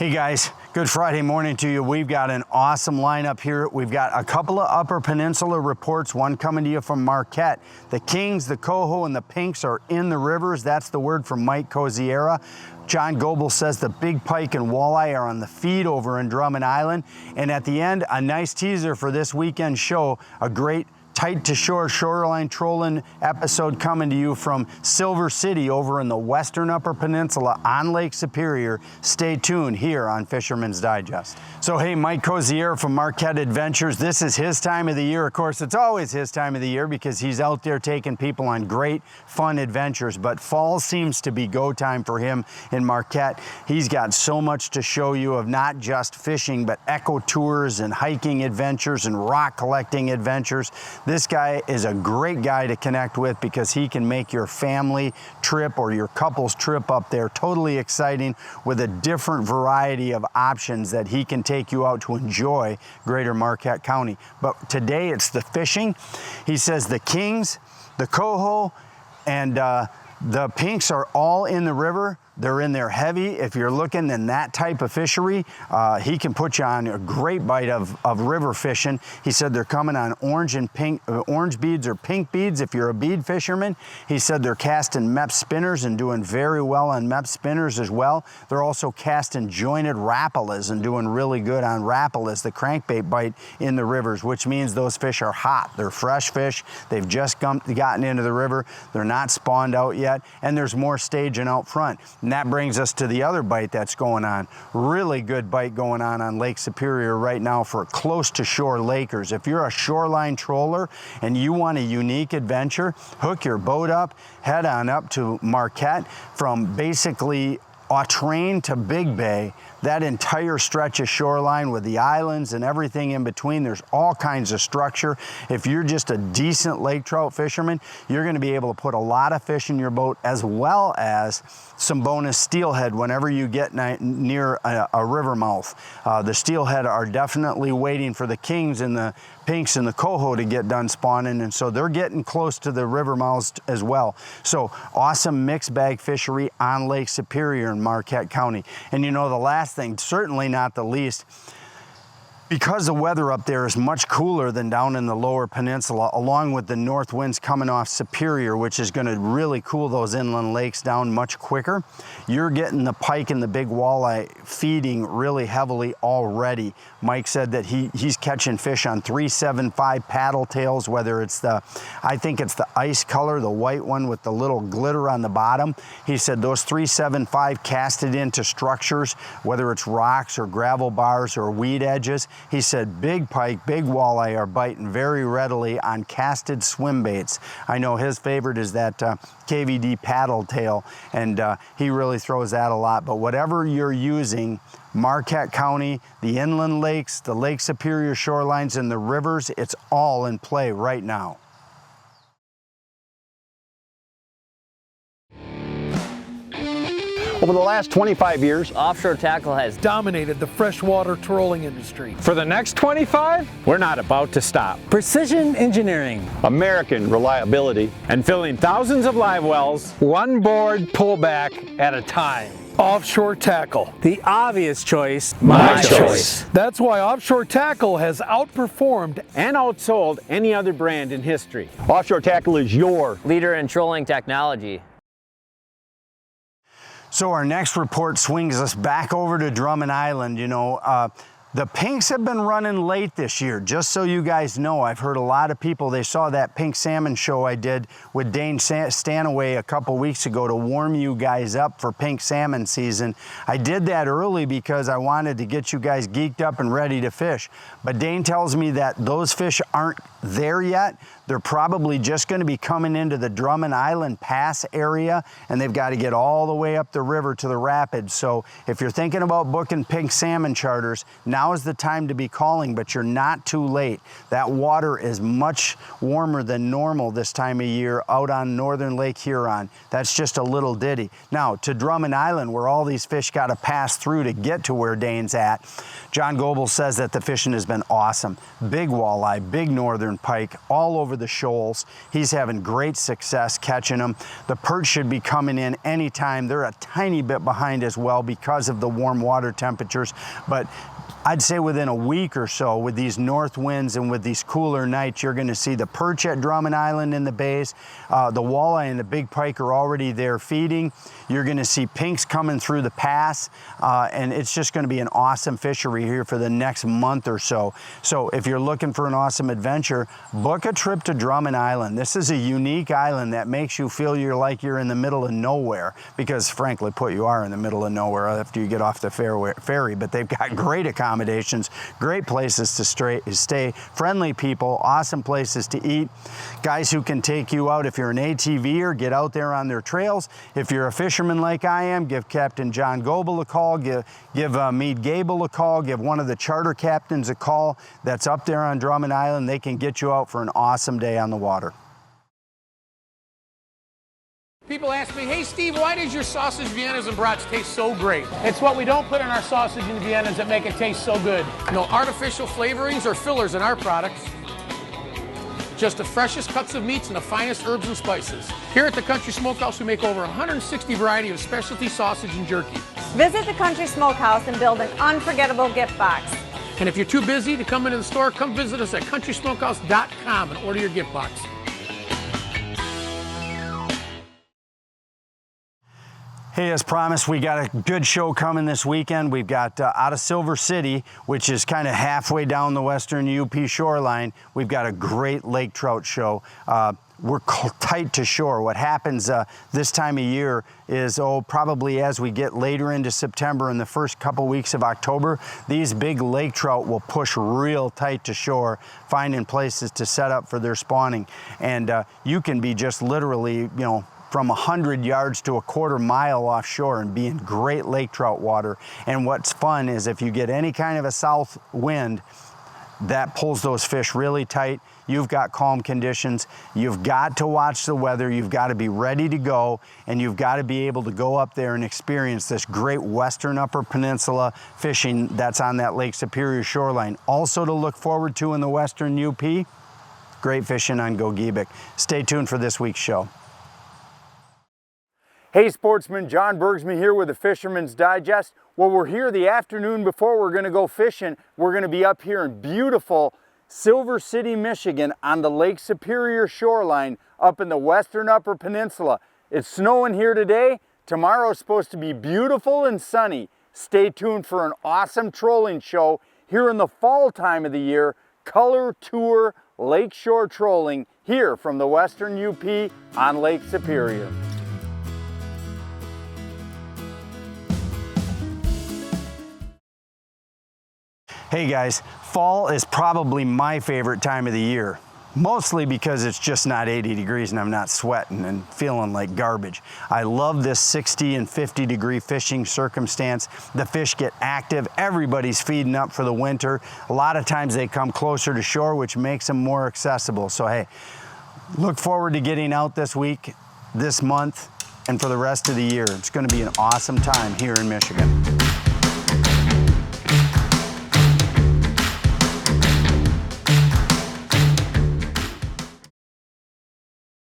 Hey guys, good Friday morning to you. We've got an awesome lineup here. We've got a couple of Upper Peninsula reports, one coming to you from Marquette. The Kings, the Coho, and the Pinks are in the rivers. That's the word from Mike Coziera. John Goebel says the big pike and walleye are on the feed over in Drummond Island. And at the end, a nice teaser for this weekend show, a great tight to shore shoreline trolling episode coming to you from Silver City over in the western Upper Peninsula on Lake Superior. Stay tuned here on Fisherman's Digest. So hey, Mike Coziera from Marquette Adventures. This is his time of the year. Of course, it's always his time of the year because he's out there taking people on great fun adventures, but fall seems to be go time for him in Marquette. He's got so much to show you of not just fishing, but eco tours and hiking adventures and rock collecting adventures. This guy is a great guy to connect with because he can make your family trip or your couple's trip up there totally exciting with a different variety of options that he can take you out to enjoy greater Marquette County. But today it's the fishing. He says the Kings, the Coho, and the Pinks are all in the river. They're in there heavy. If you're looking in that type of fishery, he can put you on a great bite of river fishing. He said they're coming on orange and pink, orange beads or pink beads if you're a bead fisherman. He said they're casting MEP spinners and doing very well on MEP spinners as well. They're also casting jointed rapalas and doing really good on rapalas, the crankbait bite in the rivers, which means those fish are hot. They're fresh fish. They've just gotten into the river. They're not spawned out yet, and there's more staging out front. And that brings us to the other bite that's going on. Really good bite going on Lake Superior right now for close to shore Lakers. If you're a shoreline troller and you want a unique adventure, hook your boat up, head on up to Marquette from basically Autrain to Big Bay. That entire stretch of shoreline with the islands and everything in between, there's all kinds of structure. If you're just a decent lake trout fisherman, you're going to be able to put a lot of fish in your boat as well as some bonus steelhead whenever you get near a river mouth. The steelhead are definitely waiting for the Kings and the Pinks and the Coho to get done spawning, and so they're getting close to the river mouths as well. So awesome mixed bag fishery on Lake Superior in Marquette County. And you know, the last thing, certainly not the least, because the weather up there is much cooler than down in the lower peninsula, along with the north winds coming off Superior, which is going to really cool those inland lakes down much quicker, you're getting the pike and the big walleye feeding really heavily already. Mike said that he's catching fish on 375 paddle tails, whether it's I think it's the ice color, the white one with the little glitter on the bottom. He said those 375 casted into structures, whether it's rocks or gravel bars or weed edges. He said big pike, big walleye are biting very readily on casted swim baits. I know his favorite is that KVD paddle tail, and he really throws that a lot. But whatever you're using, Marquette County, the inland lakes, the Lake Superior shorelines, and the rivers, it's all in play right now. Over the last 25 years, Offshore Tackle has dominated the freshwater trolling industry. for the next 25, we're not about to stop. Precision engineering, American reliability, and filling thousands of live wells, one board pullback at a time. Offshore Tackle. the obvious choice, My choice. That's why Offshore Tackle has outperformed and outsold any other brand in history. Offshore Tackle is your leader in trolling technology. So our next report swings us back over to Drummond Island. You know, the Pinks have been running late this year. Just so you guys know, I've heard a lot of people, they saw that pink salmon show I did with Dane Stanaway a couple weeks ago to warm you guys up for pink salmon season. I did that early because I wanted to get you guys geeked up and ready to fish. But Dane tells me that those fish aren't there yet. They're probably just going to be coming into the Drummond Island Pass area, and they've got to get all the way up the river to the rapids. So if you're thinking about booking pink salmon charters, now now is the time to be calling, but you're not too late. That water is much warmer than normal this time of year out on northern Lake Huron. That's just a little ditty. Now to Drummond Island, where all these fish got to pass through to get to where Dane's at. John Goebel says that the fishing has been awesome. Big walleye, big northern pike, all over the shoals. He's having great success catching them. The perch should be coming in anytime. They're a tiny bit behind as well because of the warm water temperatures, but I'd say within a week or so, with these north winds and with these cooler nights, you're going to see the perch at Drummond Island in the bays. The walleye and the big pike are already there feeding. You're going to see pinks coming through the pass, and it's just going to be an awesome fishery here for the next month or so. So if you're looking for an awesome adventure, book a trip to Drummond Island. This is a unique island that makes you feel you're in the middle of nowhere, because frankly, you are in the middle of nowhere after you get off the ferry, but they've got great accommodations, great places to stay, friendly people, awesome places to eat, guys who can take you out if you're an ATVer, get out there on their trails. If you're a fisherman like I am, give Captain John Goebel a call, give Meade Gable a call, give one of the charter captains a call that's up there on Drummond Island. They can get you out for an awesome day on the water. People ask me, hey Steve, why does your sausage, Viennas, and brats taste so great? It's what we don't put in our sausage and Viennas that make it taste so good. No artificial flavorings or fillers in our products. Just the freshest cuts of meats and the finest herbs and spices. Here at the Country Smokehouse, we make over 160 variety of specialty sausage and jerky. Visit the Country Smokehouse and build an unforgettable gift box. And if you're too busy to come into the store, come visit us at countrysmokehouse.com and order your gift box. Hey, as promised, we got a good show coming this weekend. We've got out of Silver City, which is kind of halfway down the western UP shoreline. We've got a great lake trout show. We're tight to shore. What happens this time of year is, probably as we get later into September and the first couple weeks of October, these big lake trout will push real tight to shore, finding places to set up for their spawning. And you can be just literally, from 100 yards to a quarter mile offshore and be in great lake trout water. And what's fun is if you get any kind of a south wind, that pulls those fish really tight. You've got calm conditions. You've got to watch the weather. You've got to be ready to go, and you've got to be able to go up there and experience this great western Upper Peninsula fishing that's on that Lake Superior shoreline. Also to look forward to in the western UP, great fishing on Gogebic. Stay tuned for this week's show. Hey sportsmen, John Bergsman here with the Fisherman's Digest. Well, we're here the afternoon before we're going to go fishing. We're going to be up here in beautiful Silver City, Michigan on the Lake Superior shoreline up in the western Upper Peninsula. It's snowing here today. Tomorrow's supposed to be beautiful and sunny. Stay tuned for an awesome trolling show here in the fall time of the year. Color Tour Lakeshore Trolling here from the western UP on Lake Superior. Hey guys, fall is probably my favorite time of the year. Mostly because it's just not 80 degrees and I'm not sweating and feeling like garbage. I love this 60 and 50 degree fishing circumstance. The fish get active, everybody's feeding up for the winter. A lot of times they come closer to shore, which makes them more accessible. So hey, look forward to getting out this week, this month, and for the rest of the year. It's going to be an awesome time here in Michigan.